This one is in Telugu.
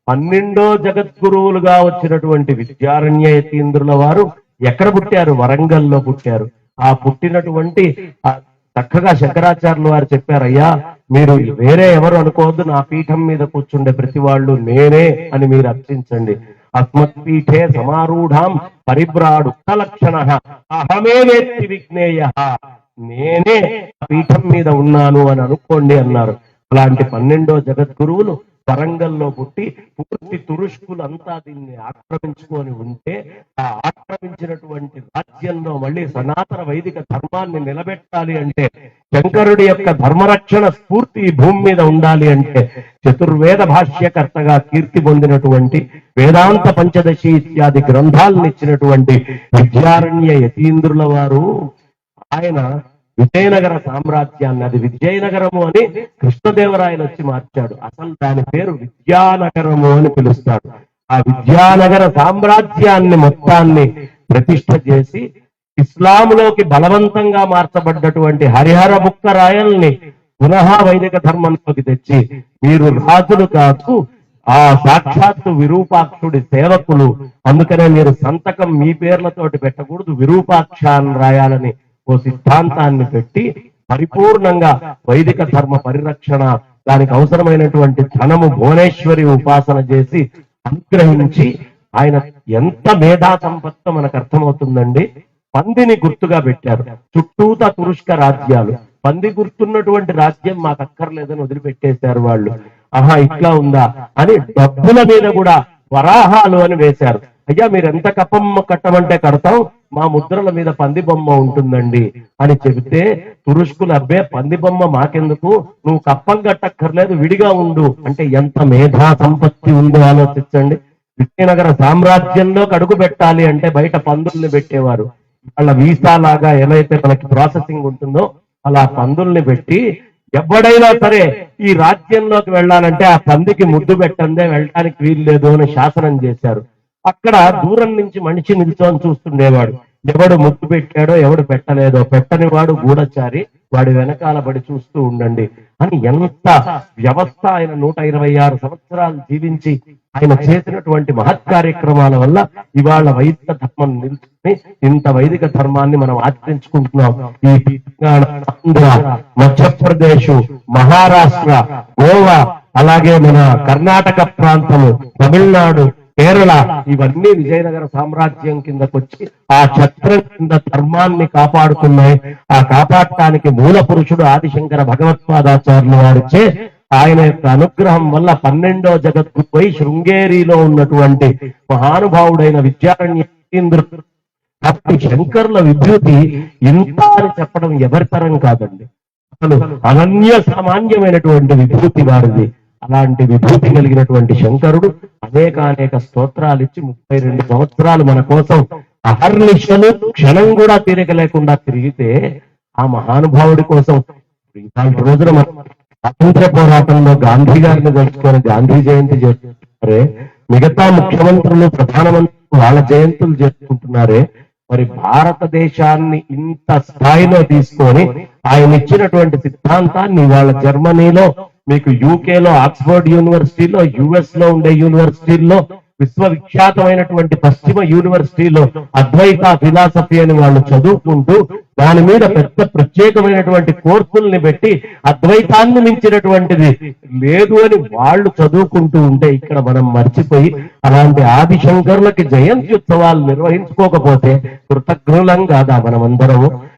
12వ జగద్గురువులుగా వచ్చినటువంటి విద్యారణ్య యతీంద్రుల వారు ఎక్కడ పుట్టారు? వరంగల్లో పుట్టారు. ఆ పుట్టినటువంటి చక్కగా శంకరాచార్యులు వారు చెప్పారయ్యా, మీరు వేరే ఎవరు అనుకోవద్దు, నా పీఠం మీద కూర్చుండే ప్రతి వాళ్ళు నేనే అని మీరు అర్చించండి. అస్మత్పీఠే సమారూఢాం పరిభ్రాడు లక్షణ అహమే వేత్తి విజ్ఞేయ, నేనే పీఠం మీద ఉన్నాను అని అనుకోండి అన్నారు. అలాంటి 12వ జగద్గురువులు వరంగల్లో పుట్టి పూర్తి తురుష్కులంతా దీన్ని ఆక్రమించుకొని ఉంటే, ఆ ఆక్రమించినటువంటి రాజ్యంలో మళ్ళీ సనాతన వైదిక ధర్మాన్ని నిలబెట్టాలి అంటే, శంకరుడి యొక్క ధర్మరక్షణ స్ఫూర్తి ఈ భూమి మీద ఉండాలి అంటే, చతుర్వేద భాష్యకర్తగా కీర్తి పొందినటువంటి వేదాంత పంచదశి ఇత్యాది గ్రంథాలను ఇచ్చినటువంటి విద్యారణ్య యతీంద్రుల వారు ఆయన విజయనగర సామ్రాజ్యాన్ని, అది విజయనగరము అని కృష్ణదేవరాయలు వచ్చి మార్చాడు. అసలు దాని పేరు విద్యానగరము అని పిలుస్తాడు. ఆ విద్యానగర సామ్రాజ్యాన్ని మొత్తాన్ని ప్రతిష్ఠ చేసి ఇస్లాంలోకి బలవంతంగా మార్చబడ్డటువంటి హరిహర బుక్క రాయల్ని పునః వైదిక ధర్మంలోకి తెచ్చి, మీరు రాజులు కాదు, ఆ సాక్షాత్తు విరూపాక్షుడి సేవకులు, అందుకనే మీరు సంతకం మీ పేర్లతోటి పెట్టకూడదు, విరూపాక్ష అని రాయాలని ఓ సిద్ధాంతాన్ని పెట్టి పరిపూర్ణంగా వైదిక ధర్మ పరిరక్షణ, దానికి అవసరమైనటువంటి ధనము భువనేశ్వరి ఉపాసన చేసి అనుగ్రహించి, ఆయన ఎంత మేధా సంపత్తో మనకు అర్థమవుతుందండి. పందిని గుర్తుగా పెట్టారు. చుట్టూత తురుష్క రాజ్యాలు, పంది గుర్తున్నటువంటి రాజ్యం మాకు అక్కర్లేదని వదిలిపెట్టేశారు వాళ్ళు. ఆహా, ఇట్లా ఉందా అని డబ్బుల మీద కూడా వరాహాలు అని వేశారు. అయ్యా, మీరు ఎంత కప్పమ్మ కట్టమంటే కడతాం, మా ముద్రల మీద పంది బొమ్మ ఉంటుందండి అని చెబితే, తురుష్కులు అబ్బే పంది బొమ్మ మాకెందుకు, నువ్వు కప్పం కట్టక్కర్లేదు, విడిగా ఉండు అంటే ఎంత మేధా సంపత్తి ఉందో ఆలోచించండి. విజయనగర సామ్రాజ్యంలోకి అడుగు పెట్టాలి అంటే బయట పందుల్ని పెట్టేవారు. వాళ్ళ వీసా లాగా ఎలా అయితే మనకి ప్రాసెసింగ్ ఉంటుందో అలా పందుల్ని పెట్టి, ఎవడైనా సరే ఈ రాజ్యంలోకి వెళ్ళాలంటే ఆ పందికి ముద్దు పెట్టందే వెళ్ళడానికి వీల్లేదు అని శాసనం చేశారు. అక్కడ దూరం నుంచి మనిషి నిల్చొని చూస్తుండేవాడు. ఎవడు ముద్దు పెట్టాడో ఎవడు పెట్టలేదో, పెట్టని వాడు గూఢచారి, వాడి వెనకాల పడి చూస్తూ ఉండండి అని ఎంత వ్యవస్థ. ఆయన 126 సంవత్సరాలు జీవించి ఆయన చేసినటువంటి మహత్ కార్యక్రమాల వల్ల ఇవాళ వైదిక ధర్మం నిలుచుకుని ఇంత వైదిక ధర్మాన్ని మనం ఆచరించుకుంటున్నాం. ఈ తెలంగాణ, ఆంధ్ర, మధ్యప్రదేశ్, మహారాష్ట్ర, గోవా, అలాగే మన కర్ణాటక ప్రాంతము, తమిళనాడు, కేరళ, ఇవన్నీ విజయనగర సామ్రాజ్యం కిందకొచ్చి ఆ ఛత్రం కింద ధర్మాన్ని కాపాడుతున్నాయి. ఆ కాపాడటానికి మూల పురుషుడు ఆదిశంకర భగవత్పాదాచార్యులు వారిచే ఆయన యొక్క అనుగ్రహం వల్ల 12వ జగద్గురుపై శృంగేరిలో ఉన్నటువంటి మహానుభావుడైన విద్యారణ్య యతీంద్రుడు. అప్పుడు శంకరుల విభూతి ఇంత అని చెప్పడం ఎవరితరం కాదండి, అసలు అనన్య సామాన్యమైనటువంటి విభూతి వారిది. అలాంటి విభూతి కలిగినటువంటి శంకరుడు అనేక స్తోత్రాలు ఇచ్చి 32 సంవత్సరాలు మన కోసం అహర్నిశలు క్షణం కూడా తీరిక లేకుండా తిరిగితే, ఆ మహానుభావుడి కోసం ఇలాంటి రోజున మనం స్వాతంత్ర్య పోరాటంలో గాంధీ గారిని తెలుసుకొని గాంధీ జయంతి చేస్తున్నారే, మిగతా ముఖ్యమంత్రులు, ప్రధానమంత్రులు వాళ్ళ జయంతులు చేసుకుంటున్నారే, మరి భారతదేశాన్ని ఇంత స్థాయిలో తీసుకొని ఆయన ఇచ్చినటువంటి సిద్ధాంతాన్ని వాళ్ళ జర్మనీలో, మీకు యూకేలో ఆక్స్ఫర్డ్ యూనివర్సిటీలో, యుఎస్ లో ఉండే యూనివర్సిటీల్లో, విశ్వవిఖ్యాతమైనటువంటి పశ్చిమ యూనివర్సిటీలో అద్వైత ఫిలాసఫీ అని వాళ్ళు చదువుకుంటూ దాని మీద పెద్ద ప్రత్యేకమైనటువంటి కోర్సుల్ని పెట్టి అద్వైతాన్ని మించినటువంటిది లేదు అని వాళ్ళు చదువుకుంటూ ఉంటే, ఇక్కడ మనం మర్చిపోయి అలాంటి ఆదిశంకరులకి జయంతి ఉత్సవాలు నిర్వహించుకోకపోతే కృతజ్ఞులం కాదా మనమందరము?